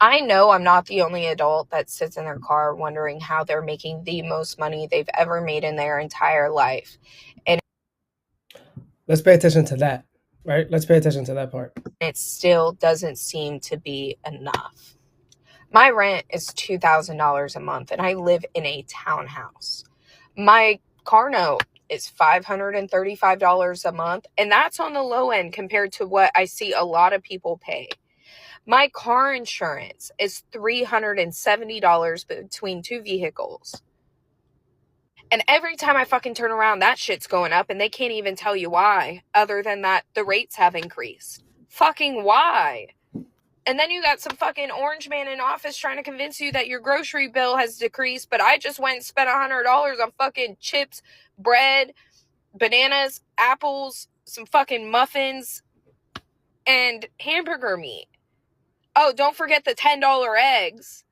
I know I'm not the only adult that sits in their car wondering how they're making the most money they've ever made in their entire life. And Let's pay attention to that, right? Let's pay attention to that part. it still doesn't seem to be enough. My rent is $2,000 a month and I live in a townhouse. My car note is $535 a month, and that's on the low end compared to what I see a lot of people pay. My car insurance is $370 between two vehicles. And every time I fucking turn around, that shit's going up, and they can't even tell you why, other than that the rates have increased. Fucking why? And then you got some fucking orange man in office trying to convince you that your grocery bill has decreased, but I just went and spent $100 on fucking chips, bread, bananas, apples, some fucking muffins, and hamburger meat. Oh, don't forget the $10 eggs.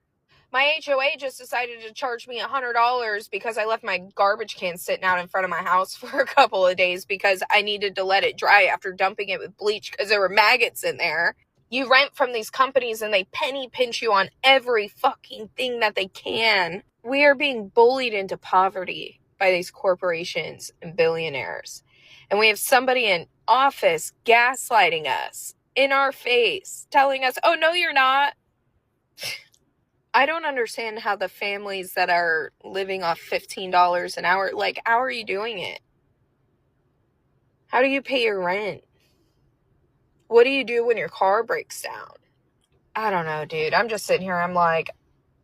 My HOA just decided to charge me $100 because I left my garbage can sitting out in front of my house for a couple of days because I needed to let it dry after dumping it with bleach because there were maggots in there. You rent from these companies and they penny pinch you on every fucking thing that they can. We are being bullied into poverty by these corporations and billionaires. And we have somebody in office gaslighting us in our face, telling us, oh, no, you're not. I don't understand how the families that are living off $15 an hour, like, how are you doing it? How do you pay your rent? What do you do when your car breaks down? I don't know, dude. I'm just sitting here. I'm like,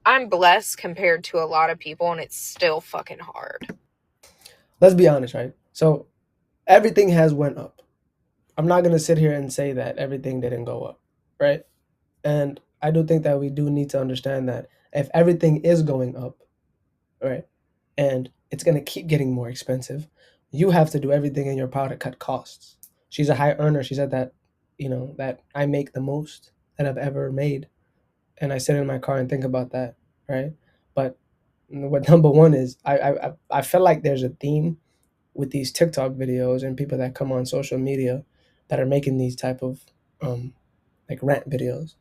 I'm blessed compared to a lot of people, and it's still fucking hard. Let's be honest, right? So everything has went up. I'm not gonna sit here and say that everything didn't go up, right? And I do think that we do need to understand that if everything is going up, right, and it's gonna keep getting more expensive, you have to do everything in your power to cut costs. She's a high earner. She said that, that I make the most that I've ever made, and I sit in my car and think about that, right? But what number one is, I feel like there's a theme with these TikTok videos and people that come on social media that are making these type of like rant videos.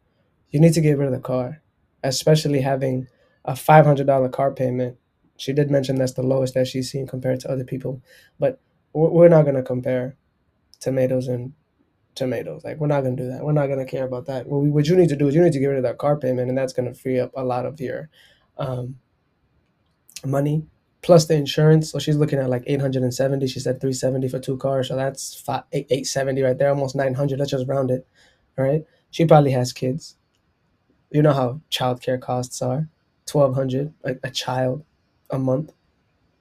You need to get rid of the car, especially having a $500 car payment. She did mention that's the lowest that she's seen compared to other people, but we're not gonna compare tomatoes and tomatoes. Like, we're not gonna do that. We're not gonna care about that. What you need to do is you need to get rid of that car payment, and that's gonna free up a lot of your um, money plus the insurance. So she's looking at like 870. She said 370 for two cars, so that's 870 right there, almost 900. Let's just round it, all right? She probably has kids. You know how childcare costs are, 1,200 a child a month,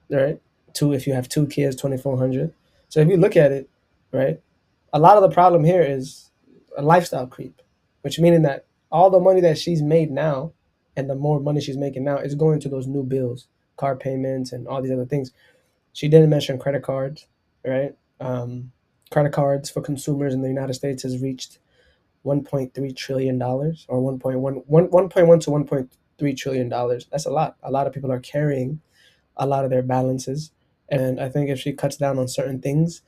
right? Two if you have two kids, 2,400. So if you look at it, right, a lot of the problem here is a lifestyle creep, which meaning that all the money that she's made now and the more money she's making now is going to those new bills, car payments, and all these other things. She didn't mention credit cards, right? Credit cards for consumers in the United States has reached $1.3 trillion, or 1.1 to $1.3 trillion. That's a lot. A lot of people are carrying a lot of their balances. And I think if she cuts down on certain things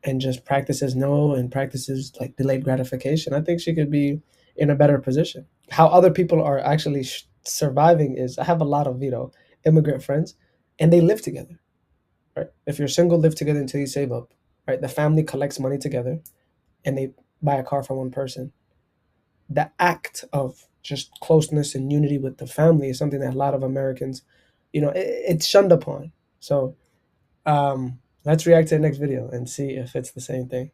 and just practices no and practices like delayed gratification, I think she could be in a better position. How other people are actually surviving is, I have a lot of, immigrant friends, and they live together, right? If you're single, live together until you save up, right? The family collects money together and they buy a car for one person. The act of just closeness and unity with the family is something that a lot of Americans, it's shunned upon. So let's react to the next video and see if it's the same thing.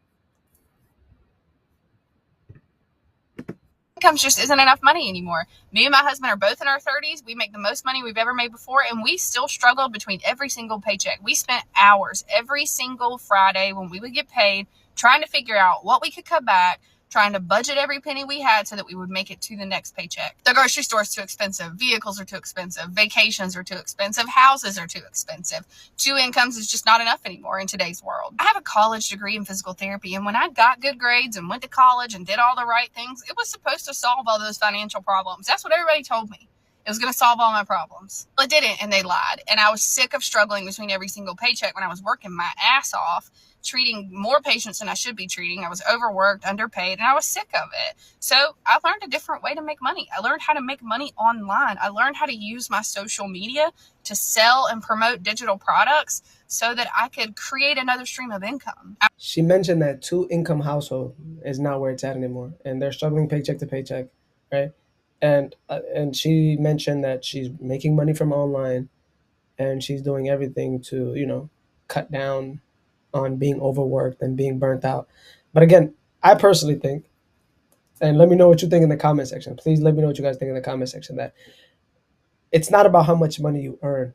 Incomes just isn't enough money anymore. Me and my husband are both in our 30s. We make the most money we've ever made before, and we still struggled between every single paycheck. We spent hours every single Friday when we would get paid trying to figure out what we could cut back, trying to budget every penny we had so that we would make it to the next paycheck. The grocery store is too expensive. Vehicles are too expensive. Vacations are too expensive. Houses are too expensive. Two incomes is just not enough anymore in today's world. I have a college degree in physical therapy, and when I got good grades and went to college and did all the right things, it was supposed to solve all those financial problems. That's what everybody told me. It was going to solve all my problems. Well, it didn't, and they lied. And I was sick of struggling between every single paycheck when I was working my ass off treating more patients than I should be treating. I was overworked, underpaid, and I was sick of it. So I learned a different way to make money. I learned how to make money online. I learned how to use my social media to sell and promote digital products so that I could create another stream of income. She mentioned that two income household is not where it's at anymore, and they're struggling paycheck to paycheck, right? And she mentioned that she's making money from online, and she's doing everything to cut down on being overworked and being burnt out. But again, I personally think, and let me know what you think in the comment section. Please let me know what you guys think in the comment section. That it's not about how much money you earn.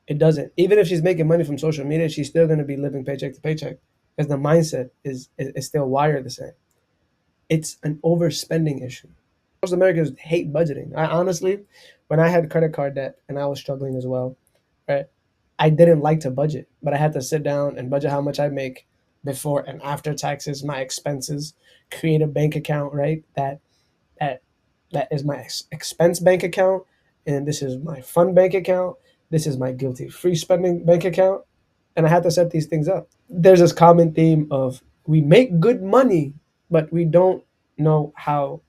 It doesn't. Even if she's making money from social media, she's still going to be living paycheck to paycheck because the mindset is still wired the same. It's an overspending issue. Most Americans hate budgeting. I honestly, when I had credit card debt and I was struggling as well, right? I didn't like to budget, but I had to sit down and budget how much I make before and after taxes, my expenses, create a bank account, right? That that is my expense bank account, and this is my fun bank account. This is my guilty free spending bank account, and I had to set these things up. There's this common theme of we make good money, but we don't know how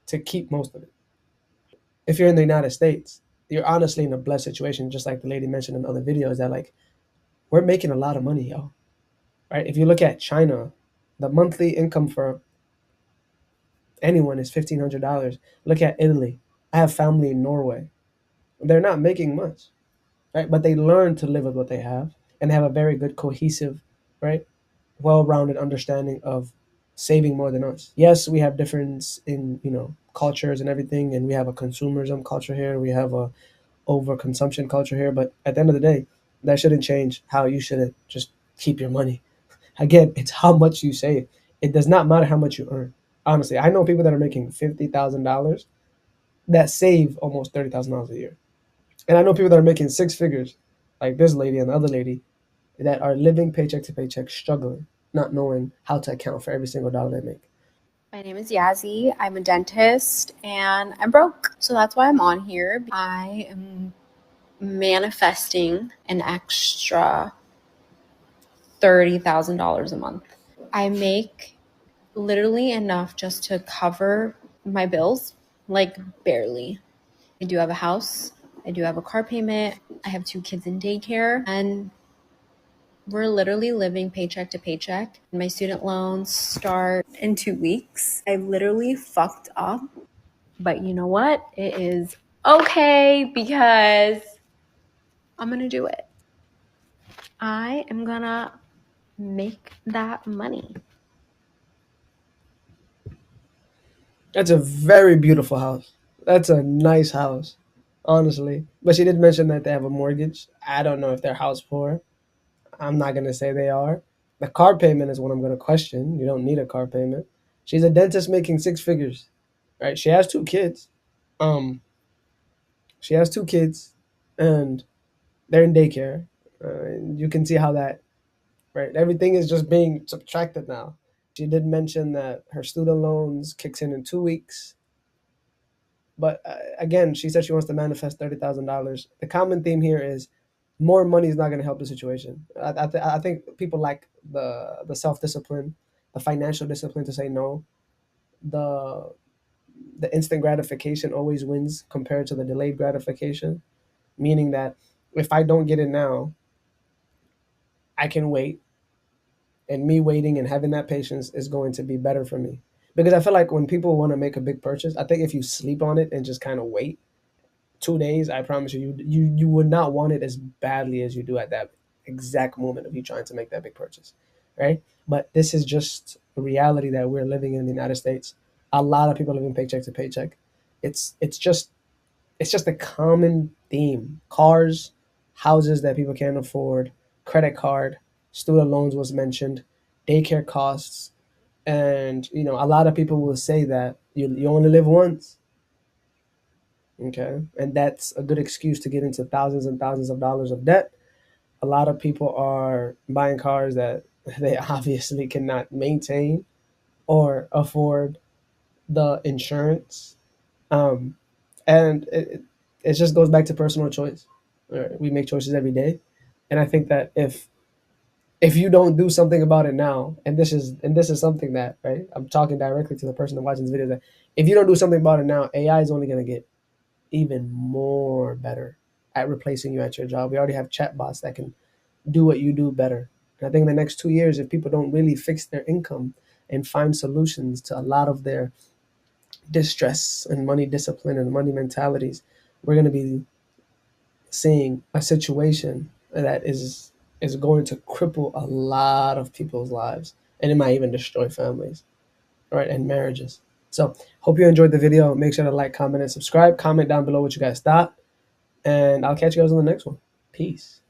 to keep most of it. If you're in the United States, you're honestly in a blessed situation, just like the lady mentioned in other videos, that like we're making a lot of money, y'all. Right? If you look at China, the monthly income for anyone is $1,500. Look at Italy. I have family in Norway. They're not making much, right? But they learn to live with what they have and have a very good cohesive, right, well-rounded understanding of saving more than us. Yes, we have difference in cultures and everything, and we have a consumerism culture here. We have a overconsumption culture here. But at the end of the day, that shouldn't change how you should just keep your money. Again, it's how much you save. It does not matter how much you earn. Honestly, I know people that are making $50,000 that save almost $30,000 a year. And I know people that are making six figures, like this lady and the other lady, that are living paycheck to paycheck, struggling, not knowing how to account for every single dollar they make. My name is Yazzie. I'm a dentist and I'm broke. So that's why I'm on here. I am manifesting an extra $30,000 a month. I make literally enough just to cover my bills, like barely. I do have a house. I do have a car payment. I have 2 kids in daycare, and we're literally living paycheck to paycheck. My student loans start in 2 weeks. I literally fucked up, but you know what? It is okay because I'm gonna do it. I am gonna make that money. That's a very beautiful house. That's a nice house, honestly. But she did mention that they have a mortgage. I don't know if they're house poor. I'm not gonna say they are. The car payment is what I'm gonna question. You don't need a car payment. She's a dentist making six figures, right? She has 2 kids. Um, she has 2 kids, and they're in daycare. And you can see how that, right? Everything is just being subtracted now. She did mention that her student loans kicks in 2 weeks. But again, she said she wants to manifest $30,000. The common theme here is more money is not going to help the situation. I think people lack the self discipline, the financial discipline to say no. The the instant gratification always wins compared to the delayed gratification, meaning that if I don't get it now, I can wait, and me waiting and having that patience is going to be better for me. Because I feel like when people want to make a big purchase, I think if you sleep on it and just kind of wait 2 days, I promise you, you would not want it as badly as you do at that exact moment of you trying to make that big purchase, right? But this is just a reality that we're living in the United States. A lot of people living paycheck to paycheck. It's just a common theme. Cars, houses that people can't afford, credit card, student loans was mentioned, daycare costs, and a lot of people will say that you only live once. Okay. And that's a good excuse to get into thousands and thousands of dollars of debt. A lot of people are buying cars that they obviously cannot maintain or afford the insurance. Um, and it just goes back to personal choice. All right, we make choices every day. And I think that if you don't do something about it now, and this is something that, right, I'm talking directly to the person watching this video, that if you don't do something about it now, AI is only going to get even more better at replacing you at your job. We already have chatbots that can do what you do better. And I think in the next 2 years, if people don't really fix their income and find solutions to a lot of their distress and money discipline and money mentalities, we're going to be seeing a situation that is going to cripple a lot of people's lives, and it might even destroy families, right, and marriages. So hope you enjoyed the video. Make sure to like, comment, and subscribe. Comment down below what you guys thought, and I'll catch you guys on the next one. Peace.